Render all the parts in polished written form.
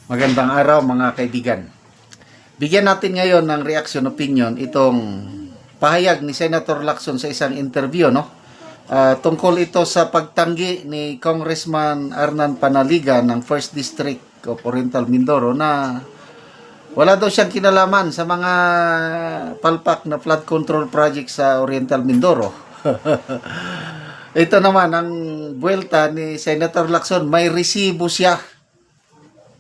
Magandang araw mga kaibigan. Bigyan natin ngayon ng reaction opinion itong pahayag ni Senator Lacson sa isang interview, no? Tungkol ito sa pagtanggi ni Congressman Arnan Panaligan ng 1st District of Oriental Mindoro na wala daw siyang kinalaman sa mga palpak na flood control project sa Oriental Mindoro. Ito naman ang buwelta ni Senator Lacson, may resibo siya.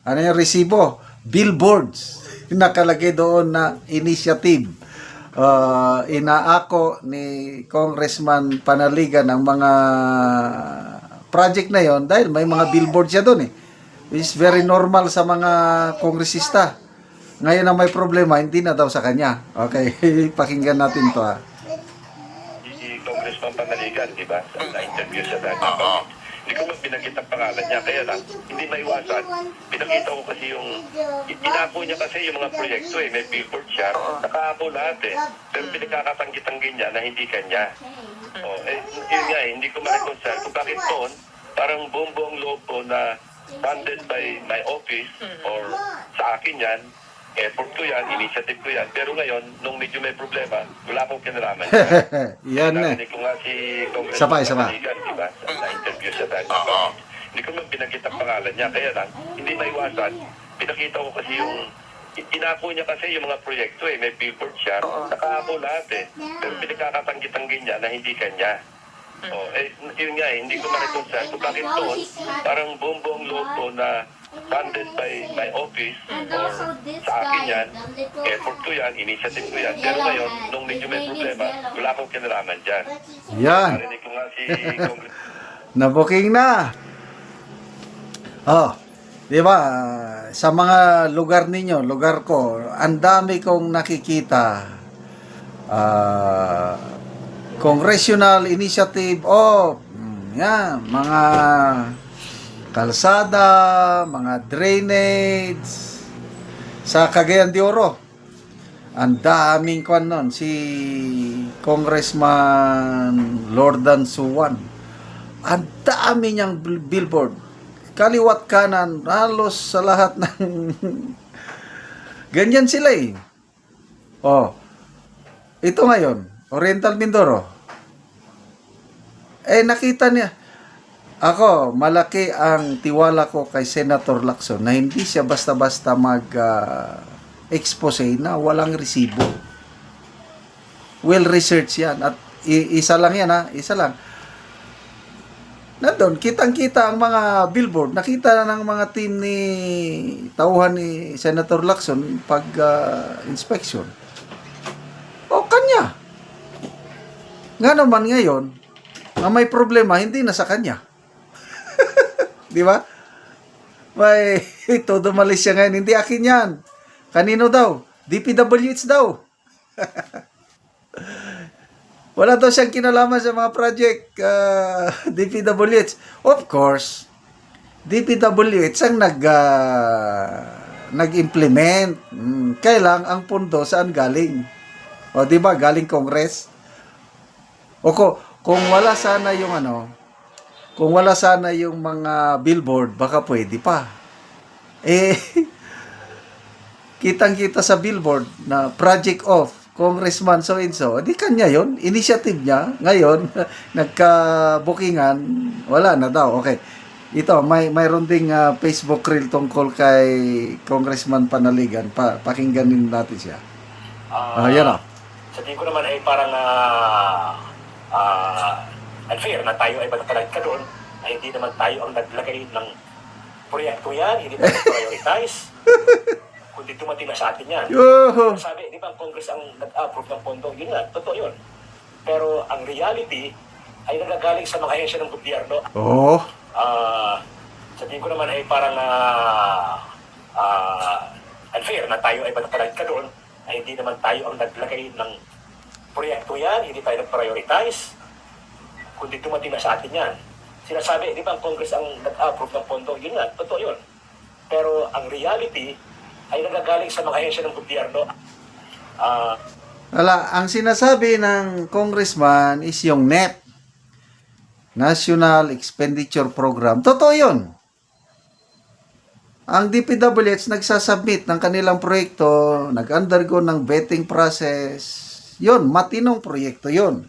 Ano yung resibo? Billboards. Nakalagay doon na initiative. Inaako ni Congressman Panaligan ang mga project na yon dahil may mga billboard siya doon eh. It's very normal sa mga kongresista. Ngayon ang may problema, hindi na daw sa kanya. Okay, pakinggan natin to ha. Si Congressman Panaligan, di ba? Na-interview siya dati. Hindi ko man binanggit ang pangalan niya. Kaya lang, hindi maiwasan. Pinakita ko kasi yung, inako niya kasi yung mga proyekto eh. May billboard siya. Nakaako lahat eh. Pero pinagkakatanggi-tanggi niya na hindi kanya. Yun nga eh, hindi ko ma-reconcile. Kung bakit doon, parang buong loob ko na funded by my office or sa akin yan, effort ko yan, initiative ko yan. Pero ngayon, nung medyo may problema, wala akong kinalaman. Yan na. Narinig ko nga si Isa Congressman pa. Panaligan, di ba? Na-interview siya dati. Hindi ko man binanggit ang pangalan niya. Kaya lang, hindi maiwasan. Pinakita ko kasi yung, inako niya kasi yung mga proyekto eh. May billboard siya. Nakaako lahat eh. Pero pinagkakatanggi-tanggi niya na hindi kanya. Yun nga eh, hindi ko ma-reconcile. Kung bakit doon, parang buong loob ko na funded by my office or sa akin yan, effort ko yan, initiative ko yan. Pero ngayon, nung medyo may problema, wala akong kinalaman dyan. Yan. Narinig ko nga si Congressman. Nabuking na. Di ba? Sa mga lugar ninyo, lugar ko, ang dami kong nakikita. Congressional initiative of yan, mga kalsada, mga drainage sa Cagayan de Oro. Ang daming kwan nun, si Congressman Lordan Suwan. Ang dami niyang billboard. Kaliwat kanan, halos sa lahat ng ganyan sila eh. Ito ngayon, Oriental Mindoro. Nakita niya. Ako, malaki ang tiwala ko kay Senator Lacson na hindi siya basta-basta mag-expose na walang resibo. Well-researched yan. At isa lang yan ha, isa lang. Nandun, kitang-kita ang mga billboard. Nakita na ng mga team ni tauhan ni Senator Lacson pag-inspection. Kanya. Nga naman ngayon, na may problema, hindi na sa kanya. Di ba? May todo malis siya ngayon. Hindi akin yan. Kanino daw? DPWH daw. Wala daw siyang kinalaman sa mga project DPWH. Of course, DPWH ang nag-implement. Kailang ang pundo saan galing? Di ba? Galing Congress. Kung wala sana yung kung wala sana yung mga billboard, baka pwede pa. Kitang-kita sa billboard na project of Congressman so-and-so, di kanya yon, initiative niya. Ngayon, nagka-bookingan, wala na daw. Okay. Ito, mayroon ding Facebook reel tungkol kay Congressman Panaligan. Pakinggan natin siya. Yan o. Sa tingin ko naman ay parang unfair na tayo ay pagkalag ka doon ay hindi naman tayo ang naglagay ng proyekto yan, hindi tayo prioritize kundi tumating na sa atin yan. Sabi, di ba ang Congress ang nag-approve ng pondo? Yun nga, totoo yun. Pero ang reality ay nagagaling sa mga ahensya ng gobyerno. Sa tingin ko naman ay parang unfair na tayo ay pagkalag ka doon ay hindi naman tayo ang naglagay ng proyekto yan, hindi tayo nag-prioritize kundi tumating na sa atin yan. Sinasabi, di ba ang Congress ang nag-approve ng pondo? Yun nga, totoo yun. Pero ang reality ay nagagaling sa mga ahensya ng gobyerno. Ang sinasabi ng congressman is yung NEP, National Expenditure Program. Totoo yun. ang DPWH nagsasubmit ng kanilang proyekto, nag-undergo ng vetting process. Yun, matinong proyekto yun.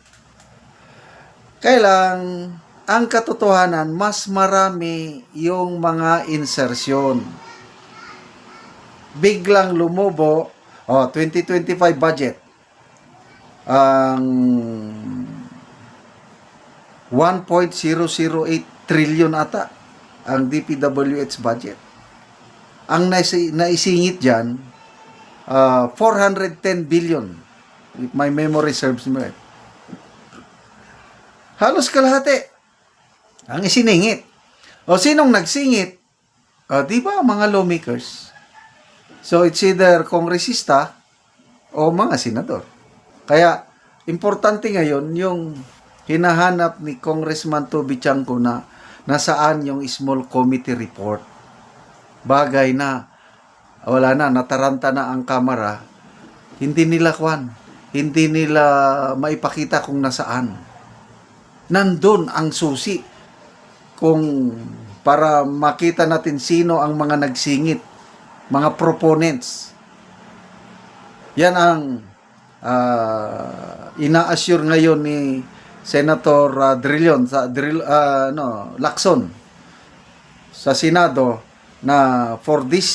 Kailang, ang katotohanan, mas marami yung mga insertion. Biglang lumubo, 2025 budget, ang 1.008 trillion ata ang DPWH budget. Ang naisingit dyan, 410 billion. If my memory serves me right. Halos kalahati ang isiningit. O sinong nagsingit? Di ba mga lawmakers? So it's either kongresista o mga senador. Kaya importante ngayon yung hinahanap ni Congressman Toby Chanco na nasaan yung small committee report. Bagay na wala na, nataranta na ang kamera, hindi nila maipakita kung nasaan. Nandun ang susi kung para makita natin sino ang mga nagsingit, mga proponents. Yan ang ina-assure ngayon ni Senator Lacson sa Senado na for this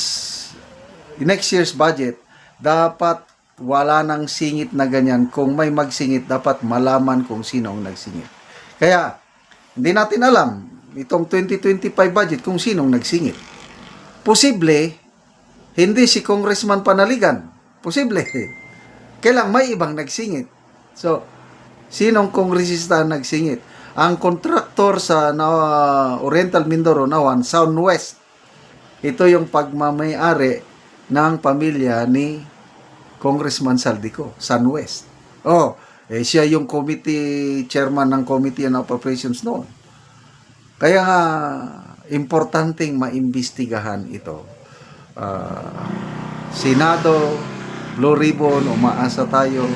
next year's budget, dapat wala nang singit na ganyan. Kung may magsingit, dapat malaman kung sino ang nagsingit. Kaya, hindi natin alam itong 2025 budget kung sinong nagsingit. Posible, hindi si Congressman Panaligan. Posible. Kailang may ibang nagsingit. So, sinong kongresista nagsingit? Ang kontraktor sa Oriental Mindoro, Nawan, Sound West. Ito yung pagmamayari ng pamilya ni Congressman Saldico, Sun West. Siya yung committee, chairman ng Committee on Appropriations noon. Kaya nga, importanteng maimbestigahan ito. Senado, Blue Ribbon, umaasa tayo.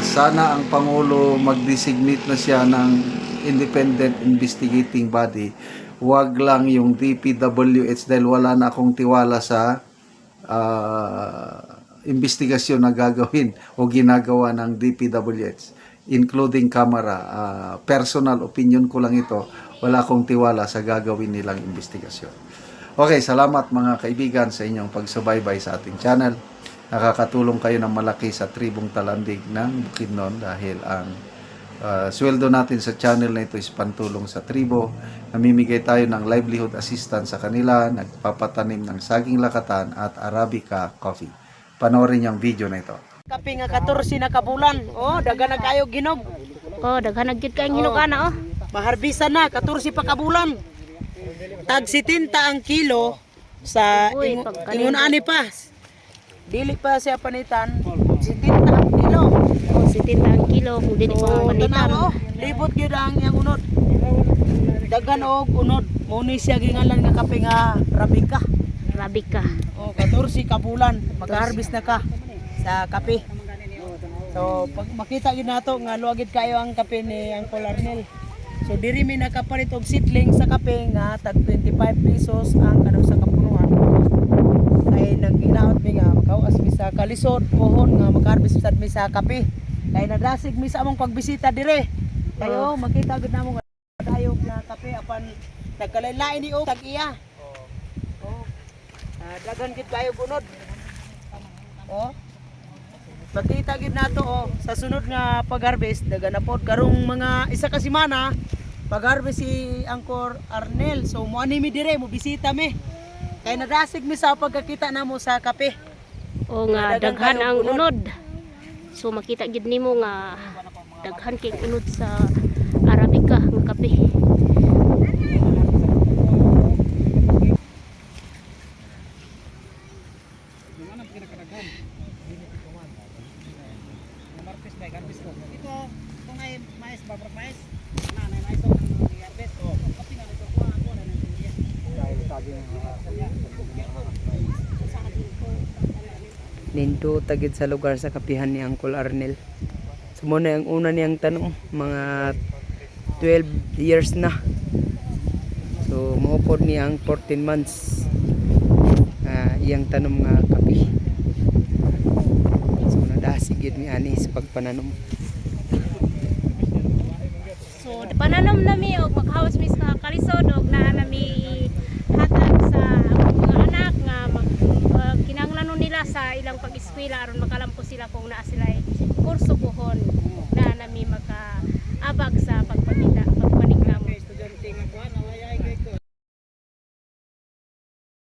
Sana ang Pangulo mag-designate na siya ng independent investigating body. Huwag lang yung DPWH dahil wala na akong tiwala sa investigasyon na gagawin o ginagawa ng DPWH, including camera. Personal opinion ko lang ito. Wala akong tiwala sa gagawin nilang investigasyon. Okay, salamat mga kaibigan sa inyong pagsubaybay sa ating channel. Nakakatulong kayo ng malaki sa tribong Talandig ng Bukidnon dahil ang sweldo natin sa channel na ito is pantulong sa tribo. Namimigay tayo ng livelihood assistance sa kanila, nagpapatanim ng saging lakatan at Arabica coffee. Panoorin yung video na ito. Kape nga 14 na kabulan. Daghan na kayo ginog. Daghan na gyud kayong hinog ana Maharbisa na 14 pa kabulan. Tag 70 ang kilo sa Uy, ingon ani pa. Dili pa siya panitan. 70 ang kilo. 70 ang kilo kung dili pa panitan. Libot gyud ang iyang unod. Daghan og unod. Mo ni siya gingalan nga kape nga Arabica. Arabica. 14 kabulan mag-harvest na ka sa kape. So pag makita gid nato nga luagid kayo ang kape ni Uncle Arnel. So diri mi nakapalit og seedling sa kape nga tag 25 pesos ang kanang sa kapunuan. Kay naginaot mi nga makawas mi sa kalisod pohon nga mag-harvest sad mi sa kape. Kay nadasig mi sa among pagbisita dire. Kayo makita gid namo nga dayog na kape apan nagkalain-lain ni og tag iya. Dagan gid kayo bunod. Makita gid nato sa sunod nga pag-harvest dagan na pod karong mga isa ka semana pag-harvest si Uncle Arnel. So mo ani mi dire mo bisita mi. Kay nadasig mi sa pagkakita namo sa kape. Nga daghan ang unod. So makita gid nimo nga daghan kay unod sa Arabica nga kape. Nindo tagid sa lugar sa kapihan ni Uncle Arnel. So muna ang una niyang tanong, mga 12 years na. So So maupod niya ang 14 months iyang tanom nga kape. So nadasig yun ni ani sa pagpananom. So pananom nami og maghawas mi sa kalisod og naa nami hatag sa among mga anak nga kinahanglanon nila sa ilang pag-eskwela aron makalampo sila kung naa sila kurso pohon.